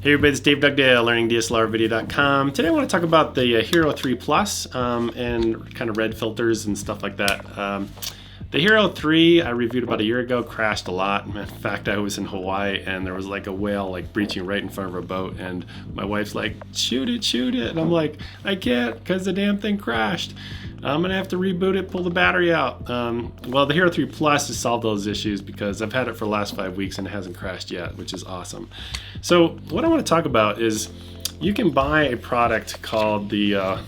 Hey everybody, it's Dave Dugdale, learningdslrvideo.com. Today I want to talk about the Hero 3 Plus and kind of red filters and stuff like that. The Hero 3 I reviewed about a year ago, crashed a lot. In fact, I was in Hawaii and there was like a whale like breaching right in front of our boat, and my wife's like, shoot it, and I'm like, I can't because the damn thing crashed. I'm gonna have to reboot it, pull the battery out. Well, the Hero 3 Plus has solved those issues because I've had it for the last 5 weeks and it hasn't crashed yet, which is awesome. So what I want to talk about is you can buy a product called the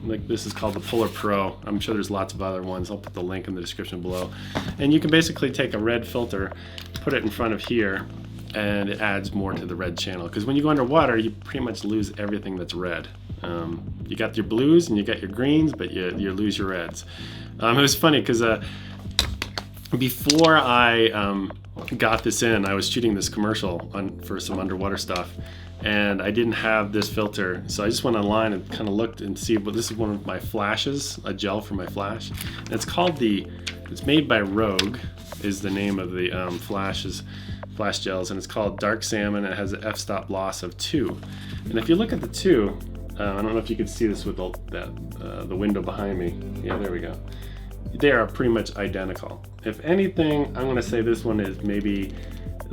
this is called the Polar Pro. I'm sure there's lots of other ones. I'll put the link in the description below. And you can basically take a red filter, put it in front of here, and it adds more to the red channel. Because when you go underwater, you pretty much lose everything that's red. You got your blues and you got your greens, but you lose your reds. It was funny because before I got this in, I was shooting this commercial for some underwater stuff, and I didn't have this filter, so I just went online and kind of looked and see. But this is one of my flashes, a gel for my flash. And it's called it's made by Rogue, is the name of the flash gels, and it's called Dark Salmon. And it has an f-stop loss of 2. And if you look at the 2, I don't know if you can see this with the window behind me. Yeah, there we go. They are pretty much identical. If anything, I'm going to say this one is maybe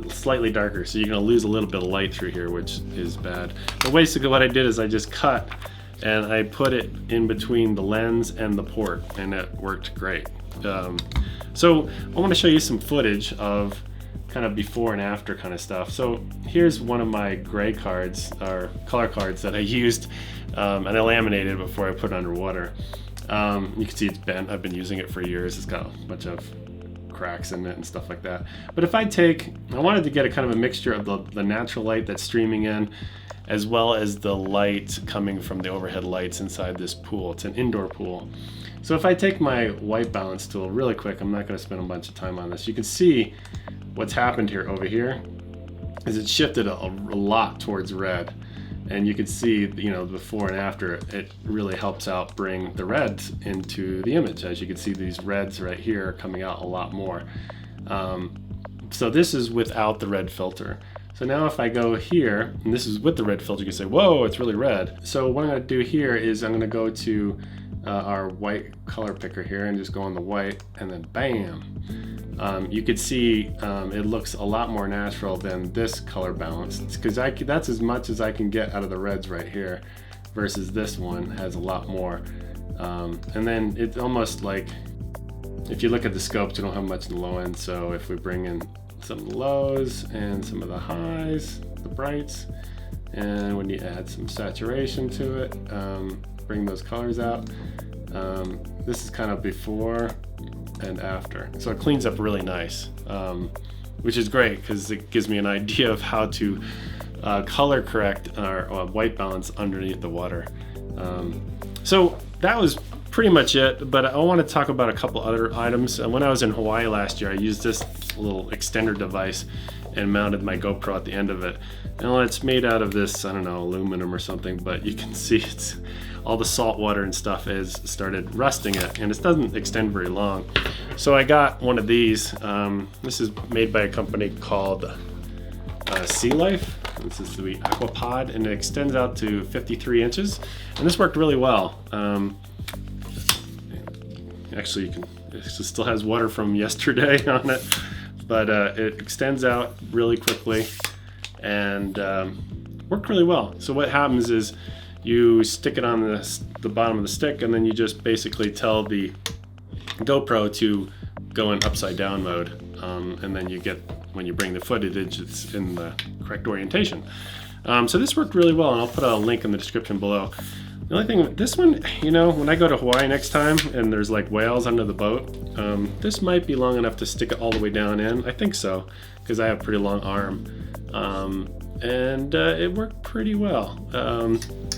slightly darker, so you're going to lose a little bit of light through here, which is bad. But basically what I did is I just cut and I put it in between the lens and the port, and it worked great. So I want to show you some footage of kind of before and after kind of stuff. So here's one of my gray cards, or color cards, that I used and I laminated before I put it underwater. You can see it's bent. I've been using it for years. It's got a bunch of cracks in it and stuff like that. But if I wanted to get a kind of a mixture of the natural light that's streaming in, as well as the light coming from the overhead lights inside this pool. It's an indoor pool. So if I take my white balance tool really quick, I'm not going to spend a bunch of time on this. You can see what's happened here over here is it shifted a lot towards red. And you can see, before and after, it really helps out bring the reds into the image. As you can see, these reds right here are coming out a lot more. So this is without the red filter. So now if I go here, and this is with the red filter, you can say, whoa, it's really red. So what I'm gonna do here is I'm gonna go to our white color picker here and just go on the white, and then bam. You could see it looks a lot more natural than this color balance, because that's as much as I can get out of the reds right here, versus this one has a lot more. And then it's almost like, if you look at the scopes, you don't have much in the low end. So if we bring in some lows and some of the highs, the brights, and when you add some saturation to it, bring those colors out. This is kind of before and after, so it cleans up really nice, which is great because it gives me an idea of how to color correct our white balance underneath the water. So that was pretty much it, but I want to talk about a couple other items. When I was in Hawaii last year, I used this little extender device and mounted my GoPro at the end of it. And it's made out of this, I don't know, aluminum or something, but you can see it's all the salt water and stuff has started rusting it, and it doesn't extend very long. So I got one of these. This is made by a company called Sea Life. This is the Aquapod, and it extends out to 53 inches. And this worked really well. Actually, it still has water from yesterday on it, but it extends out really quickly and worked really well. So what happens is you stick it on the bottom of the stick, and then you just basically tell the GoPro to go in upside down mode, and then when you bring the footage, it's in the correct orientation. So this worked really well, and I'll put a link in the description below. The only thing with this one, when I go to Hawaii next time and there's like whales under the boat, this might be long enough to stick it all the way down in. I think so, because I have a pretty long arm. And it worked pretty well.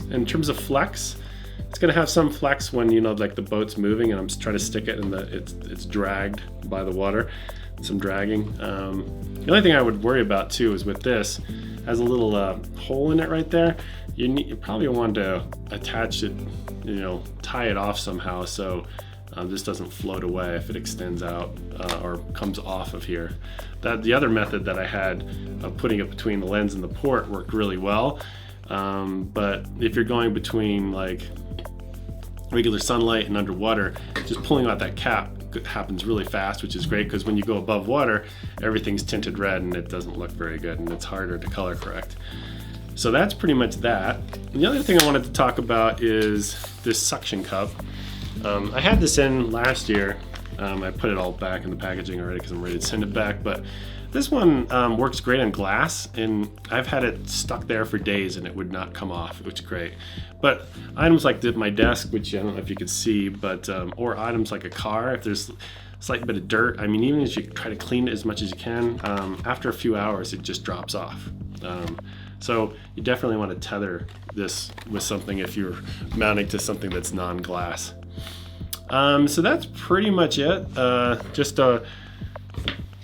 In terms of flex, it's gonna have some flex when like the boat's moving and I'm trying to stick it and it's dragged by the water, some dragging. The only thing I would worry about too is with this, has a little hole in it right there. You probably want to attach it, tie it off somehow. So This doesn't float away if it extends out or comes off of here. The other method that I had of putting it between the lens and the port worked really well. But if you're going between like regular sunlight and underwater, just pulling out that cap happens really fast, which is great because when you go above water, everything's tinted red and it doesn't look very good and it's harder to color correct. So that's pretty much that. And the other thing I wanted to talk about is this suction cup. I had this in last year. I put it all back in the packaging already because I'm ready to send it back, but this one works great on glass, and I've had it stuck there for days and it would not come off, which is great. But items like my desk, which I don't know if you could see, but or items like a car, if there's a slight bit of dirt, I mean, even if you try to clean it as much as you can, after a few hours it just drops off. So you definitely want to tether this with something if you're mounting to something that's non-glass. So that's pretty much it.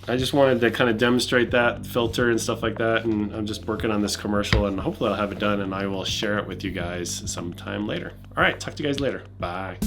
I just wanted to kind of demonstrate that filter and stuff like that, and I'm just working on this commercial, and hopefully I'll have it done and I will share it with you guys sometime later. All right, talk to you guys later. Bye.